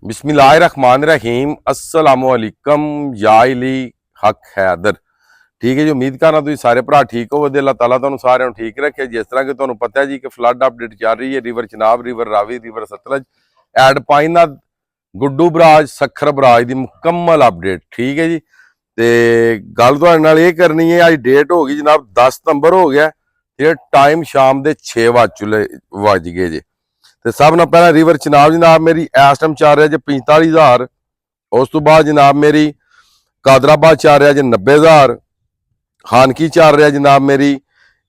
बिस्मिल्लाहिर्रहमानिर्रहीम अस्सलामुअलैकुम याइली हक हैदर। ठीक है जी, उम्मीद करना तुम सारे भरा ठीक हो। अल्लाह ताला तुहानू सारिਆਂ ਨੂੰ ठीक रखे। जिस तरह कि तुहानू पता है जी कि फ्लड अपडेट चल रही है, river Chenab, river Ravi, river Sutlej, एड पाइना, गुड्डू बराज, सखर बराज की मुकम्मल अपडेट। ठीक है जी, तो गल तुहाडे नाल ये करनी है। अज डेट हो गई जनाब 10 सितंबर हो गया, ये टाइम शाम के 6 वज गए जी। तो सब ना पहला रिवर चिनाब जनाब मेरी इस टाइम चल रहा जी 45,000। उस तो बाद जनाब मेरी कादराबाद चल रहा जी 90,000। खानकी चल रहा जनाब मेरी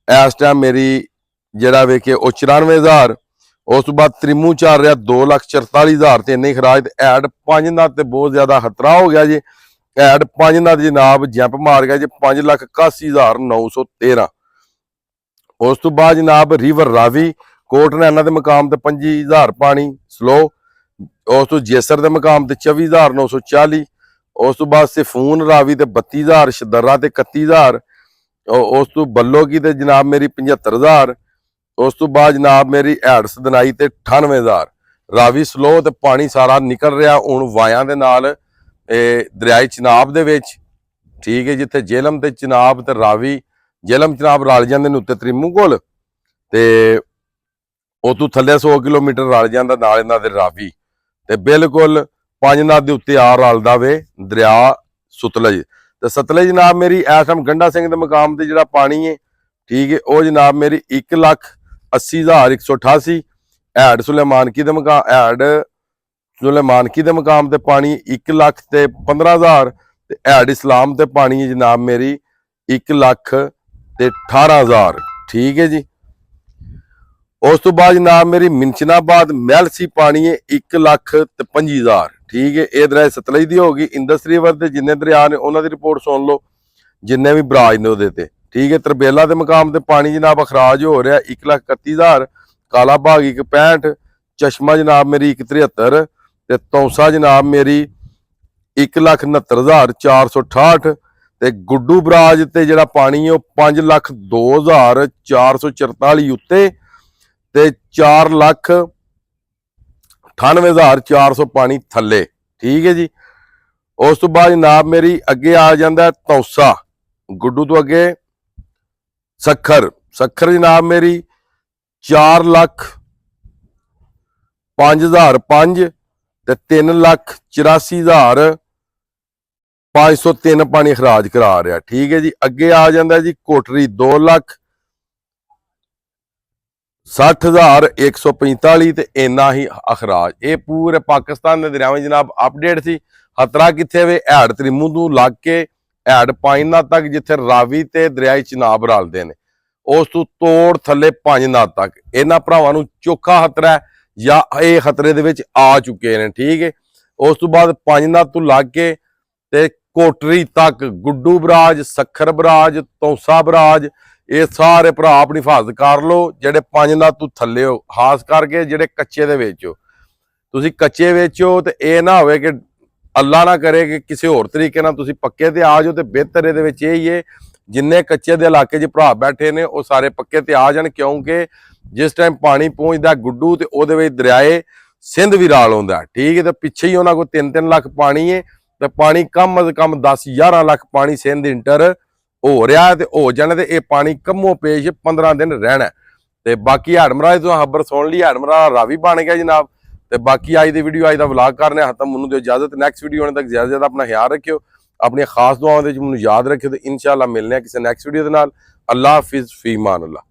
इस टाइम मेरी जरा वेखे 94,000। उस तो बाद त्रिमू चल रहा 2,44,000 तो इन्नी खराज। एड 5 नाथ तो बहुत ज्यादा खतरा हो गया जी। एड 5 नाथ जनाब जंप मार गया जी 5,81,913। उस तो बाद जनाब रिवर रावी कोट नैना के मुकाम से 25,000 पानी स्लो। उस तो जेसर के मुकाम से 24,940। उस तो बाद सिफून रावी ते 32,000, शदरा ते 31,000। उस तो बल्लो की ते जनाब मेरी 75,000। उस तो बाद जनाब मेरी हैड सदनाई ते 98,000। रावी स्लो ते पानी सारा निकल रहा हुण वाया दे नाल दरियाई चिनाब दे विच। ठीक है, जिथे जेलम ते चिनाब ते रावी, जेलम चिनाब रल जांदे ने उत्ते त्रिमू कोल, ते उतों थले 100 किलोमीटर रल जाता नाल इन्हां दे रावी, ते बिल्कुल 5 नाथ के उत्ते आ रलदा वे दरिया सतलज। तो सतलज जनाब मेरी इस टाइम गंडा सिंह के मुकाम से जिहड़ा पानी है, ठीक है, वह जनाब मेरी 1,80,188। हैड सुलेमानकी के मुकाम, हैड सुलेमानकी के मुकाम से पानी 1,15,000। हैड इस्लाम ते पानी है जनाब मेरी 1,18,000। ठीक है जी। उस तो बाद जनाब मेरी मिंशनाबाद महलसी पानी है 1,25,000। ठीक है, ये दरिया सतलज की होगी। इंदस रिवर के जिन्ने दरिया ने उन्होंने रिपोर्ट सुन लो, जिन्ने भी बराज ने वो। ठीक है, तरबेला के मुकाम से पानी जनाब अखराज हो रहा 1,31,000। काला भाग 1,65। चश्मा जनाब मेरी 1,73। तौसा जनाब मेरी 1,69,468। ते गुड्डू बराज ते जिहड़ा पानी है 5,02,444 उत्ते ते 4,98,400 पानी थले। ठीक है जी। उस तो बाद जनाब मेरी अगे आ जाता तौसा, गुड्डू तो अगे सखर। सखर जनाब मेरी 4,05,005 ते 3,84,503 पानी खराज करा रहा। ठीक है जी। अगे आ जाता जी कोटरी 2,60,145 ते इन्ना ही अखराज। ये पूरे पाकिस्तान के दरियावें जनाब अपडेट थी। खतरा कितने वे हैड त्रिमू तू लग के हैड पाइना तक, जिथे रावी ते दरियाई चिनाब रलते हैं, उस तू तोड़ थले 5 नाथ तक इन्हां भरावां नूं चोखा खतरा है या ये खतरे दे विच आ चुके हैं। ठीक है। उस तो बाद 5 नाथ तू लग के ते कोटरी तक Guddu barrage, Sukkur barrage, Taunsa barrage, ये सारे भरा अपनी हिफाजत कर लो जेडे 5 नाथ तू थले हो। खास करके जेडे कच्चे दे विच हो, तुसीं कच्चे विच हो ते ये ना होवे कि अल्लाह ना करे कि किसी होर तरीके नाल तुसीं पक्के ते आ जाओ। तो बेहतर इहदे विच यही है जिन्ने कच्चे दे इलाके च भरा बैठे ने वो सारे पक्के ते आ जाण, क्योंकि जिस टाइम पानी पहुंचदा गुड्डू ते उहदे विच दरियाए सिंध भी राल आउंदा। ठीक है, तो पिछे ही उन्हां कोल 3-3 लाख पानी है, तो पानी कम अज कम 10-11 लाख पानी सिंध इंटर हो रहा है। हो जाने ते ये पानी कमो पेश 15 दिन रहना। तो बाकी हैडमरा तो खबर सुन ली, हैडमरा रावी बन गया जनाब। तो बाकी अज की वीडियो, अज का व्लॉग करने खत्म। मैनूं दो इजाजत। नैक्सट वीडियो आने तक ज्यादा ज्यादा अपना ख्याल रखियो, अपनी खास दुआओं मैनूं याद रखियो। तो इंशाअल्लाह मिलने किसी नैक्सट वीडियो के नाल। अल्लाह हाफिज़, फी मान अल्लाह।